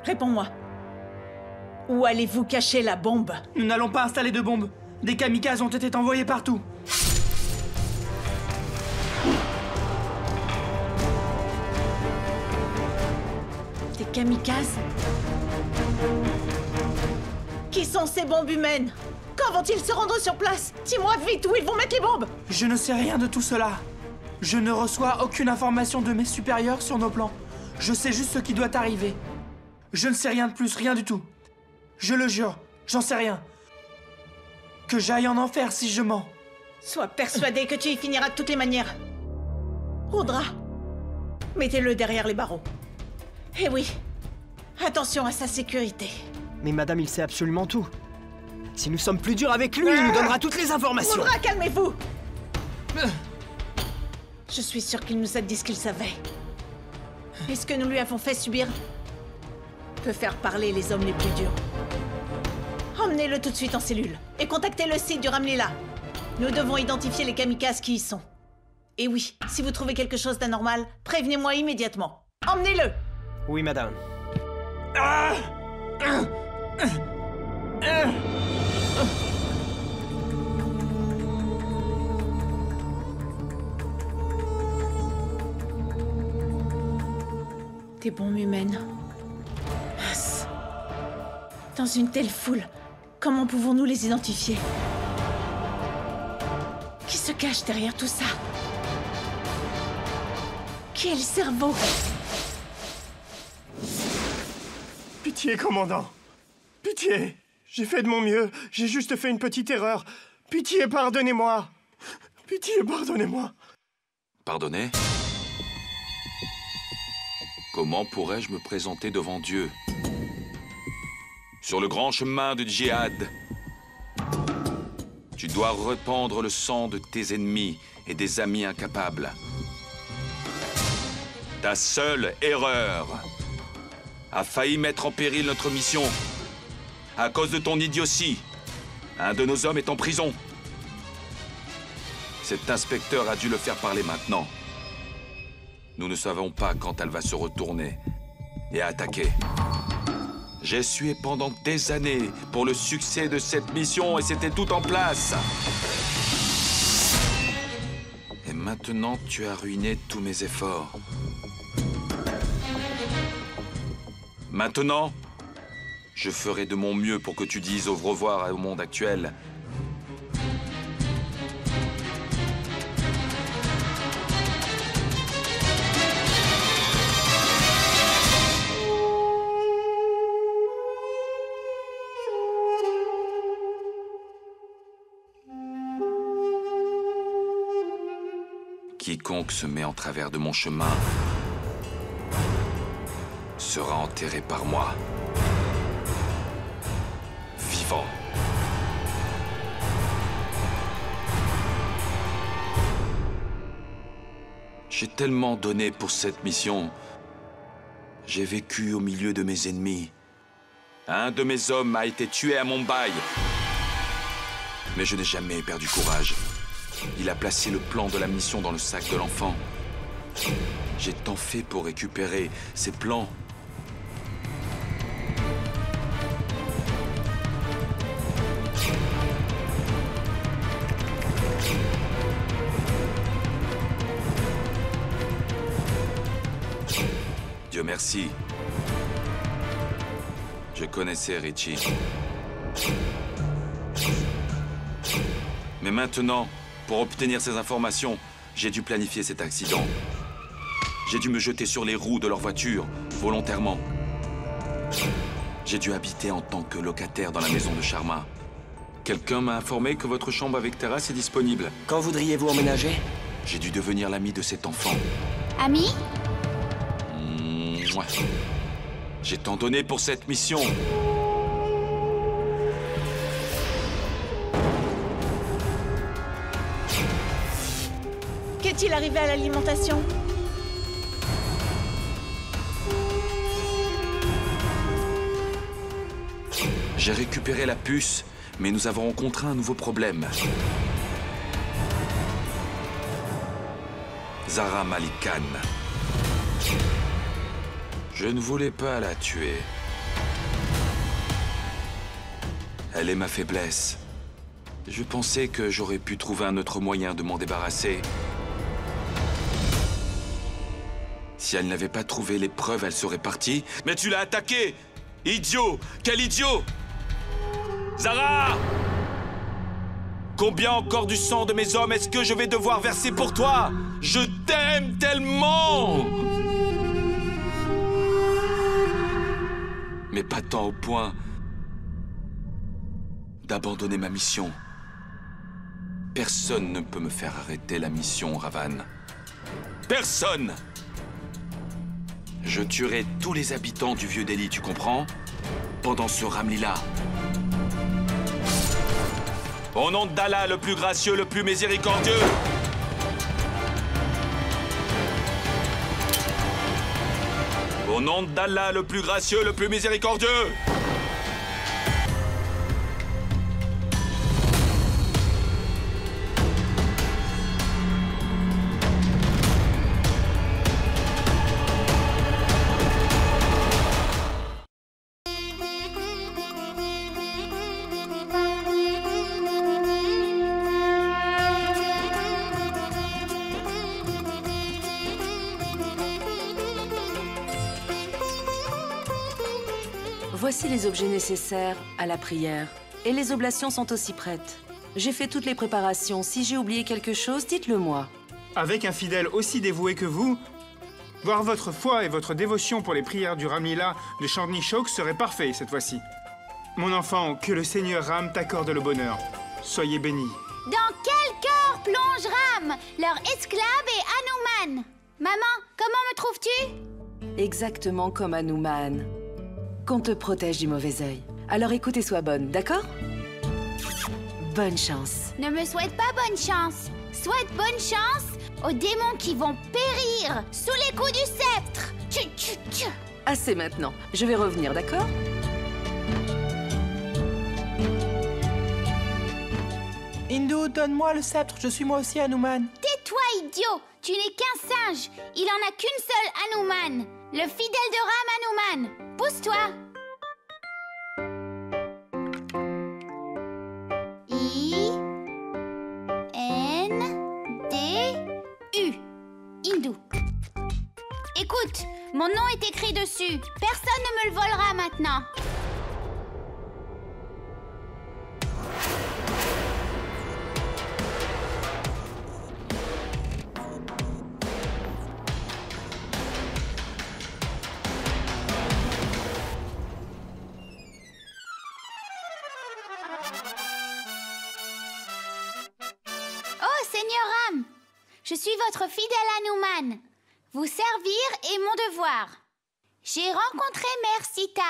Réponds-moi. Où allez-vous cacher la bombe? Nous n'allons pas installer de bombes. Des kamikazes ont été envoyés partout. Des kamikazes? Qui sont ces bombes humaines? Quand vont-ils se rendre sur place? Dis-moi vite où ils vont mettre les bombes! Je ne sais rien de tout cela. Je ne reçois aucune information de mes supérieurs sur nos plans. Je sais juste ce qui doit arriver. Je ne sais rien de plus, rien du tout. Je le jure, j'en sais rien. Que j'aille en enfer si je mens. Sois persuadé que tu y finiras de toutes les manières. Rudra, mettez-le derrière les barreaux. Eh oui, attention à sa sécurité. Mais madame, il sait absolument tout. Si nous sommes plus durs avec lui, il nous donnera toutes les informations. Rudra, calmez-vous! Je suis sûre qu'il nous a dit ce qu'il savait. Et ce que nous lui avons fait subir peut faire parler les hommes les plus durs. Emmenez-le tout de suite en cellule et contactez le site du Ramlila. Nous devons identifier les kamikazes qui y sont. Et oui, si vous trouvez quelque chose d'anormal, prévenez-moi immédiatement. Emmenez-le! Oui, madame. Des bombes humaines. Mince. Dans une telle foule, comment pouvons-nous les identifier? Qui se cache derrière tout ça? Qui est le cerveau? Pitié, commandant. Pitié. J'ai fait de mon mieux. J'ai juste fait une petite erreur. Pitié, pardonnez-moi. Pitié, pardonnez-moi. Pardonnez? Comment pourrais-je me présenter devant Dieu? Sur le grand chemin du djihad, tu dois répandre le sang de tes ennemis et des amis incapables. Ta seule erreur a failli mettre en péril notre mission. À cause de ton idiotie, un de nos hommes est en prison. Cet inspecteur a dû le faire parler maintenant. Nous ne savons pas quand elle va se retourner et attaquer. J'ai sué pendant des années pour le succès de cette mission et c'était tout en place. Et maintenant, tu as ruiné tous mes efforts. Maintenant, je ferai de mon mieux pour que tu dises au revoir au monde actuel. Quiconque se met en travers de mon chemin sera enterré par moi. Vivant. J'ai tellement donné pour cette mission. J'ai vécu au milieu de mes ennemis. Un de mes hommes a été tué à Mumbai. Mais je n'ai jamais perdu courage. Il a placé le plan de la mission dans le sac de l'enfant. J'ai tant fait pour récupérer ces plans. Dieu merci. Je connaissais Richie. Mais maintenant, pour obtenir ces informations, j'ai dû planifier cet accident. J'ai dû me jeter sur les roues de leur voiture, volontairement. J'ai dû habiter en tant que locataire dans la maison de Sharma. Quelqu'un m'a informé que votre chambre avec terrasse est disponible. Quand voudriez-vous emménager? J'ai dû devenir l'ami de cet enfant. Ami? Mouah. J'ai tant donné pour cette mission. Qu'est-il arrivé à l'alimentation? J'ai récupéré la puce, mais nous avons rencontré un nouveau problème. Zahra Malik Khan. Je ne voulais pas la tuer. Elle est ma faiblesse. Je pensais que j'aurais pu trouver un autre moyen de m'en débarrasser. Si elle n'avait pas trouvé les preuves, elle serait partie. Mais tu l'as attaquée! Idiot! Quel idiot! Zara! Combien encore du sang de mes hommes est-ce que je vais devoir verser pour toi? Je t'aime tellement! Mais pas tant au point d'abandonner ma mission. Personne ne peut me faire arrêter la mission, Ravan. Personne! Je tuerai tous les habitants du Vieux Delhi, tu comprends? Pendant ce Ramlila. Au nom d'Allah, le plus gracieux, le plus miséricordieux. Au nom d'Allah, le plus gracieux, le plus miséricordieux. Voici les objets nécessaires à la prière. Et les oblations sont aussi prêtes. J'ai fait toutes les préparations. Si j'ai oublié quelque chose, dites-le moi. Avec un fidèle aussi dévoué que vous, voir votre foi et votre dévotion pour les prières du Ramlila de Chandni Chowk serait parfait cette fois-ci. Mon enfant, que le Seigneur Ram t'accorde le bonheur. Soyez bénis. Dans quel cœur plonge Ram, leur esclave et Hanuman? Maman, comment me trouves-tu? Exactement comme Hanuman. Qu'on te protège du mauvais œil. Alors écoute et sois bonne, d'accord? Bonne chance. Ne me souhaite pas bonne chance. Souhaite bonne chance aux démons qui vont périr sous les coups du sceptre. Tchou, tchou, tchou. Assez maintenant. Je vais revenir, d'accord? Hindu, donne-moi le sceptre, je suis moi aussi Hanuman. Tais-toi, idiot. Tu n'es qu'un singe. Il en a qu'une seule Hanuman. Le fidèle de Ram Hanuman. Pousse-toi. I-N-D-U. Hindu. Écoute, mon nom est écrit dessus. Personne ne me le volera maintenant. Je suis votre fidèle Hanuman. Vous servir est mon devoir. J'ai rencontré Mère Sita.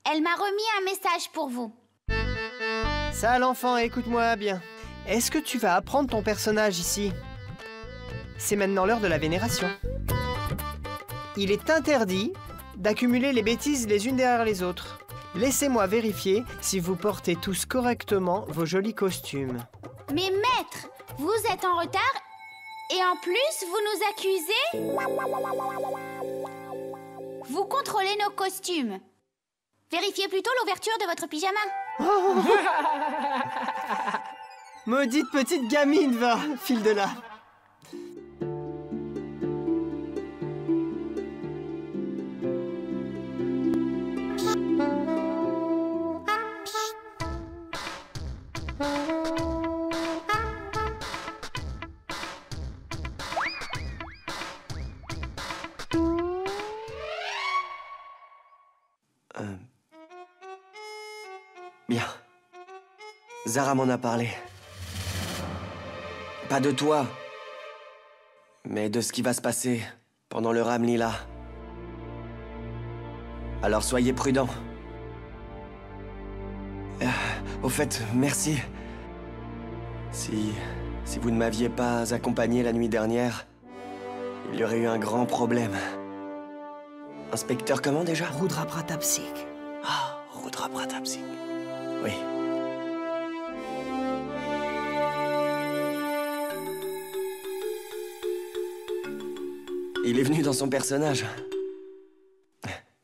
Elle m'a remis un message pour vous. Ça, l'enfant, écoute-moi bien. Est-ce que tu vas apprendre ton personnage ici? C'est maintenant l'heure de la vénération. Il est interdit d'accumuler les bêtises les unes derrière les autres. Laissez-moi vérifier si vous portez tous correctement vos jolis costumes. Mais maître, vous êtes en retard et en plus vous nous accusez? Vous contrôlez nos costumes. Vérifiez plutôt l'ouverture de votre pyjama. Oh maudite petite gamine, va, file de là. Bien. Zara m'en a parlé. Pas de toi, mais de ce qui va se passer pendant le Ramlila. Alors soyez prudents. Au fait, merci. Si vous ne m'aviez pas accompagné la nuit dernière, il y aurait eu un grand problème. Inspecteur comment déjà? Rudra Pratap Singh. Ah, Rudra Pratap Singh. Oui. Il est venu dans son personnage.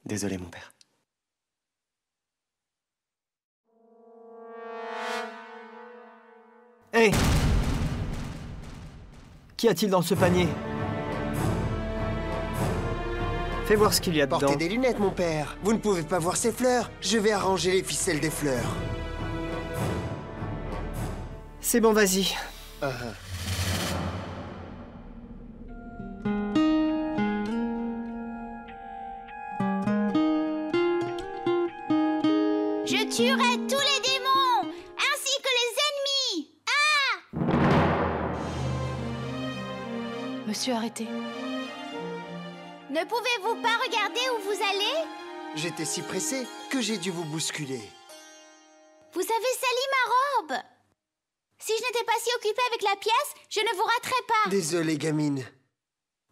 Désolé, mon père. Hé! Qu'y a-t-il dans ce panier? Fais voir ce qu'il y a dedans. Portez des lunettes, mon père. Vous ne pouvez pas voir ces fleurs. Je vais arranger les ficelles des fleurs. C'est bon, vas-y. Je tuerai tous les démons, ainsi que les ennemis. Ah! Monsieur, arrêtez. Ne pouvez-vous pas regarder où vous allez? J'étais si pressé que j'ai dû vous bousculer. Vous avez sali ma robe. Si je n'étais pas si occupée avec la pièce, je ne vous raterais pas. Désolé, gamine.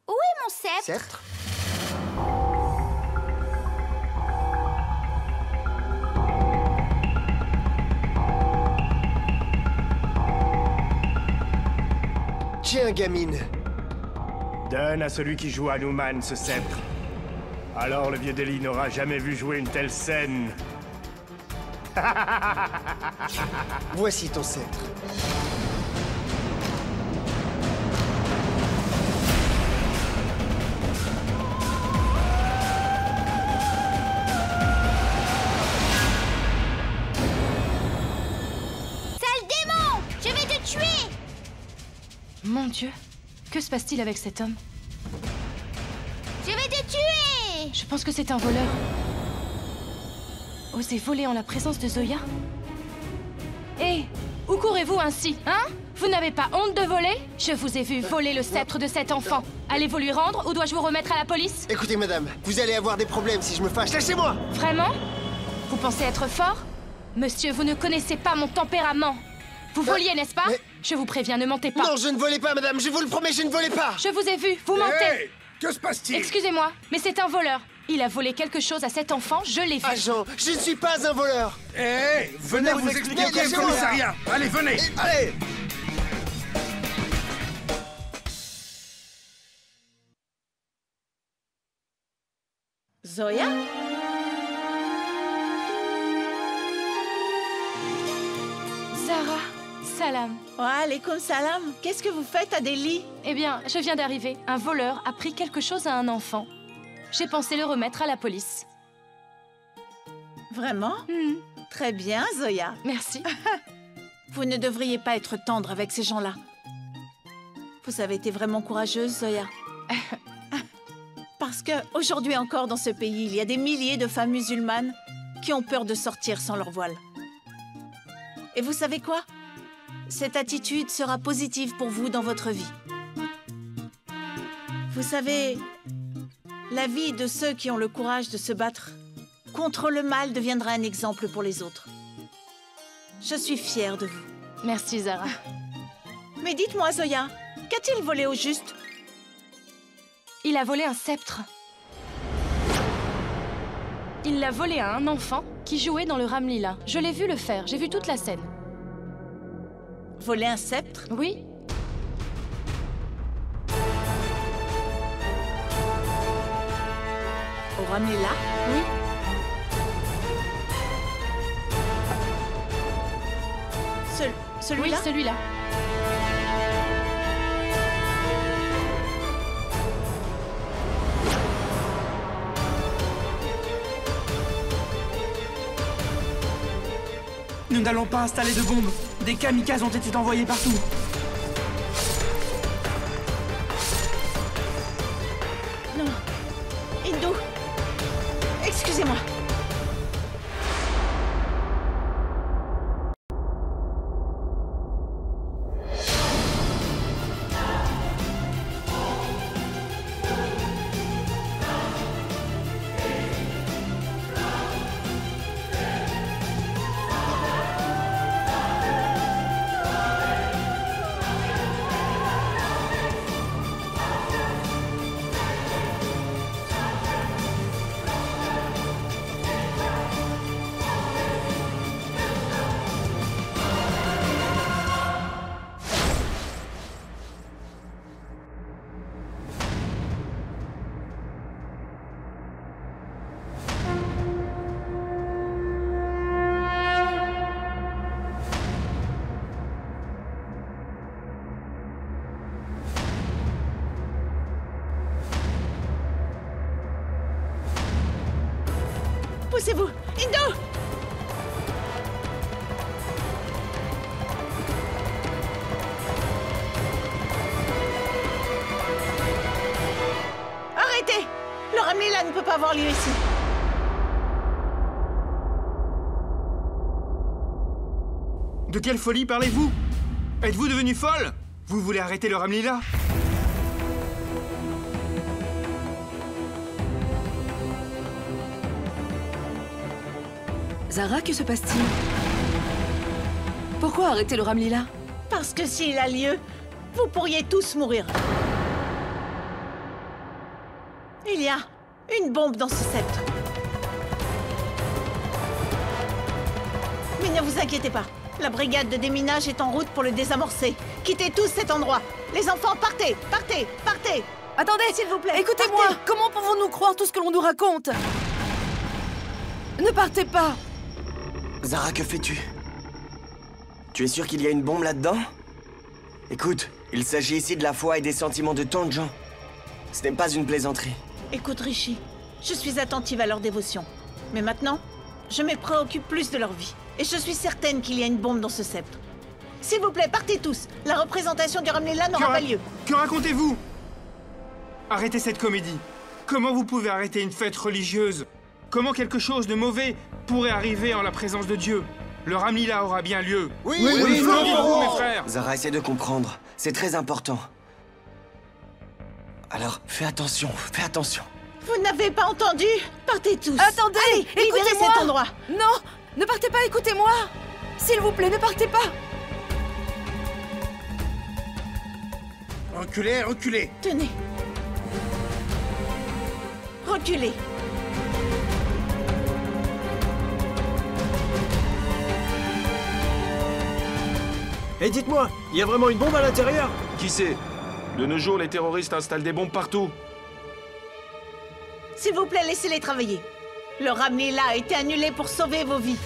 Où est mon sceptre? Sceptre? Tiens, gamine. Donne à celui qui joue Hanuman ce sceptre. Alors le vieux Deli n'aura jamais vu jouer une telle scène. Voici ton sceptre. Sale démon! Je vais te tuer! Mon Dieu, que se passe-t-il avec cet homme? Je vais te tuer! Je pense que c'est un voleur. Oser voler en la présence de Zoya? Hé, où courez-vous ainsi, hein? Vous n'avez pas honte de voler? Je vous ai vu voler le sceptre de cet enfant. Allez-vous lui rendre ou dois-je vous remettre à la police? Écoutez, madame, vous allez avoir des problèmes si je me fâche. Lâchez-moi! Vraiment? Vous pensez être fort? Monsieur, vous ne connaissez pas mon tempérament. Vous voliez, n'est-ce pas? Je vous préviens, ne mentez pas. Non, je ne volais pas, madame, je vous le promets, je ne volais pas! Je vous ai vu, vous mentez. Hey, que se passe-t-il? Excusez-moi, mais c'est un voleur. Il a volé quelque chose à cet enfant, je l'ai vu. Agent, je ne suis pas un voleur! Hey, venez vous expliquer au commissariat. Allez, venez. Allez! Zoya? Zara, salam. Wa alaykoum salam. Qu'est-ce que vous faites à Delhi? Eh bien, je viens d'arriver. Un voleur a pris quelque chose à un enfant. J'ai pensé le remettre à la police. Vraiment? Très bien, Zoya. Merci. Vous ne devriez pas être tendre avec ces gens-là. Vous avez été vraiment courageuse, Zoya. Parce que aujourd'hui encore dans ce pays, il y a des milliers de femmes musulmanes qui ont peur de sortir sans leur voile. Et vous savez quoi? Cette attitude sera positive pour vous dans votre vie. Vous savez, la vie de ceux qui ont le courage de se battre contre le mal deviendra un exemple pour les autres. Je suis fière de vous. Merci, Zara. Mais dites-moi, Zoya, qu'a-t-il volé au juste? Il a volé un sceptre. Il l'a volé à un enfant qui jouait dans le Ramlila. Je l'ai vu le faire, j'ai vu toute la scène. Voler un sceptre? Oui. Au Ramlila? Oui. Celui-là? Oui, celui-là. Nous n'allons pas installer de bombes. Des kamikazes ont été envoyés partout. Non. Hindou. Excusez-moi. Poussez-vous! Indo! Arrêtez! Le Ramlila ne peut pas avoir lieu ici. De quelle folie parlez-vous? Êtes-vous devenu folle? Vous voulez arrêter le Ramlila? Zara, que se passe-t-il? Pourquoi arrêter le Ramlila? Parce que s'il a lieu, vous pourriez tous mourir. Il y a une bombe dans ce sceptre. Mais ne vous inquiétez pas. La brigade de déminage est en route pour le désamorcer. Quittez tous cet endroit. Les enfants, partez! Partez! Partez! Attendez, s'il vous plaît! Écoutez-moi! Comment pouvons-nous croire tout ce que l'on nous raconte? Ne partez pas! Zara, que fais-tu? Tu es sûr qu'il y a une bombe là-dedans? Écoute, il s'agit ici de la foi et des sentiments de tant de gens. Ce n'est pas une plaisanterie. Écoute, Rishi, je suis attentive à leur dévotion. Mais maintenant, je me préoccupe plus de leur vie. Et je suis certaine qu'il y a une bombe dans ce sceptre. S'il vous plaît, partez tous. La représentation du Ramlila n'aura pas lieu. Que racontez-vous? Arrêtez cette comédie. Comment vous pouvez arrêter une fête religieuse? Comment quelque chose de mauvais pourrait arriver en la présence de Dieu? Le Ramlila aura bien lieu. Oui, dites-vous, mes frères. Zara, essaie de comprendre. C'est très important. Alors, fais attention, fais attention. Vous n'avez pas entendu? Partez tous. Attendez! Allez, libérez cet endroit. Non! Ne partez pas, écoutez-moi! S'il vous plaît, ne partez pas! Reculez, reculez! Tenez. Reculez. Et dites-moi, il y a vraiment une bombe à l'intérieur? Qui sait? De nos jours, les terroristes installent des bombes partout. S'il vous plaît, laissez-les travailler. Le Ramlila a été annulé pour sauver vos vies.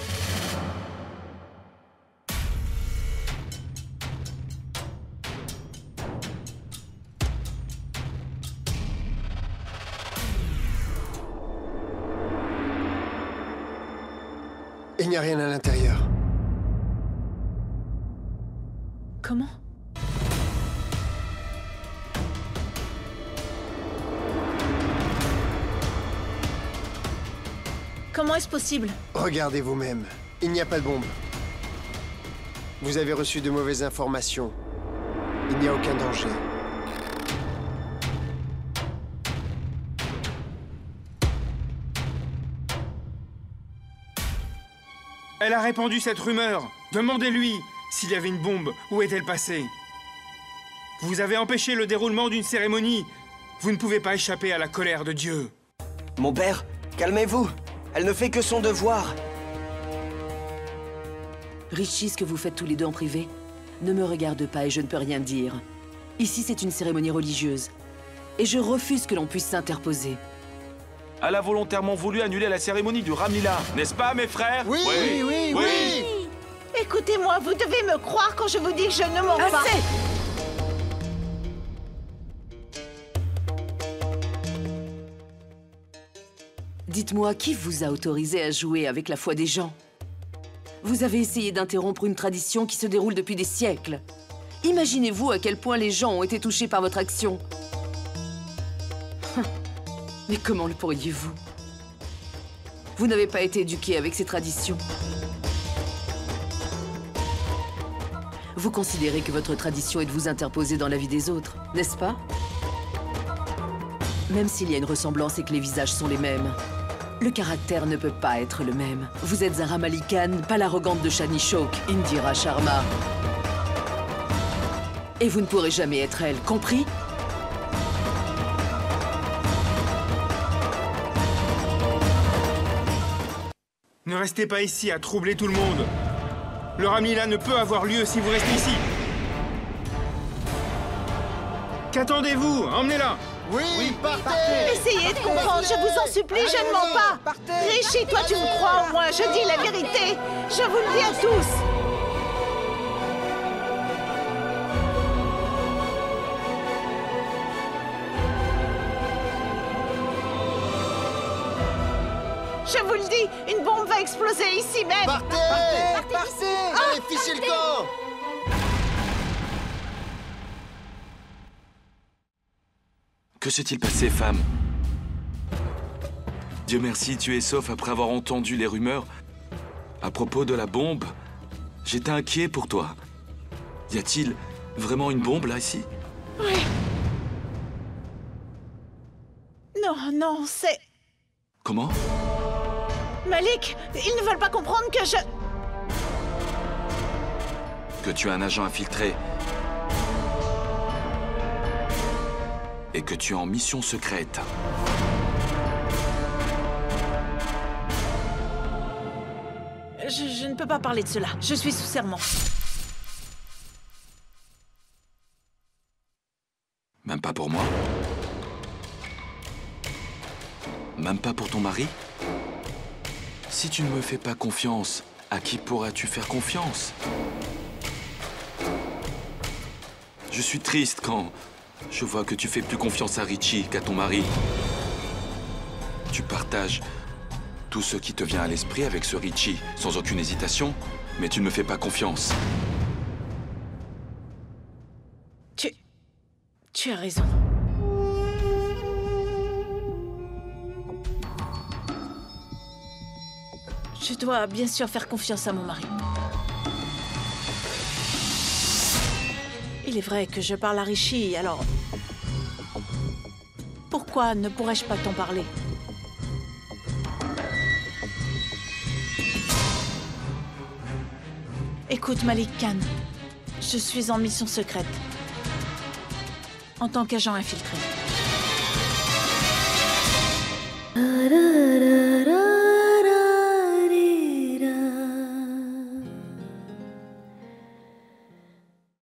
Il n'y a rien à l'intérieur. Comment? Comment est-ce possible? Regardez vous-même. Il n'y a pas de bombe. Vous avez reçu de mauvaises informations. Il n'y a aucun danger. Elle a répandu cette rumeur. Demandez-lui s'il y avait une bombe. Où est-elle passée? Vous avez empêché le déroulement d'une cérémonie. Vous ne pouvez pas échapper à la colère de Dieu. Mon père, calmez-vous. Elle ne fait que son devoir. Richie, ce que vous faites tous les deux en privé, ne me regarde pas et je ne peux rien dire. Ici, c'est une cérémonie religieuse. Et je refuse que l'on puisse s'interposer. Elle a volontairement voulu annuler la cérémonie du Ramlila, n'est-ce pas, mes frères? Oui. Écoutez-moi, vous devez me croire quand je vous dis que je ne mens pas. Assez! Dites-moi, qui vous a autorisé à jouer avec la foi des gens? Vous avez essayé d'interrompre une tradition qui se déroule depuis des siècles. Imaginez-vous à quel point les gens ont été touchés par votre action. Mais comment le pourriez-vous? Vous n'avez pas été éduqué avec ces traditions. Vous considérez que votre tradition est de vous interposer dans la vie des autres, n'est-ce pas? Même s'il y a une ressemblance et que les visages sont les mêmes, le caractère ne peut pas être le même. Vous êtes Zara Malik Khan, pas l'arrogante de Shani Shok, Indira Sharma. Et vous ne pourrez jamais être elle, compris? Ne restez pas ici à troubler tout le monde. Le Ramlila ne peut avoir lieu si vous restez ici. Qu'attendez-vous? Emmenez-la. Oui, partez. Essayez de comprendre, je vous en supplie, je ne mens pas. Richie, toi tu me crois en moi, je dis la vérité. Je vous le dis à tous. Je vous le dis, une bombe va exploser ici même. Partez! Allez, fichez le camp! Que s'est-il passé, femme? Dieu merci, tu es sauf après avoir entendu les rumeurs. À propos de la bombe, j'étais inquiet pour toi. Y a-t-il vraiment une bombe là, ici? Oui. Non, c'est... Comment? Malik, ils ne veulent pas comprendre que je... Que tu es un agent infiltré. Et que tu es en mission secrète. Je ne peux pas parler de cela. Je suis sous serment. Même pas pour moi? Même pas pour ton mari? Si tu ne me fais pas confiance, à qui pourras-tu faire confiance? Je suis triste quand je vois que tu fais plus confiance à Richie qu'à ton mari. Tu partages tout ce qui te vient à l'esprit avec ce Richie, sans aucune hésitation, mais tu ne me fais pas confiance. Tu as raison. Je dois bien sûr faire confiance à mon mari. Il est vrai que je parle à Richie, alors... Pourquoi ne pourrais-je pas t'en parler? Écoute, Malik Khan, je suis en mission secrète. En tant qu'agent infiltré.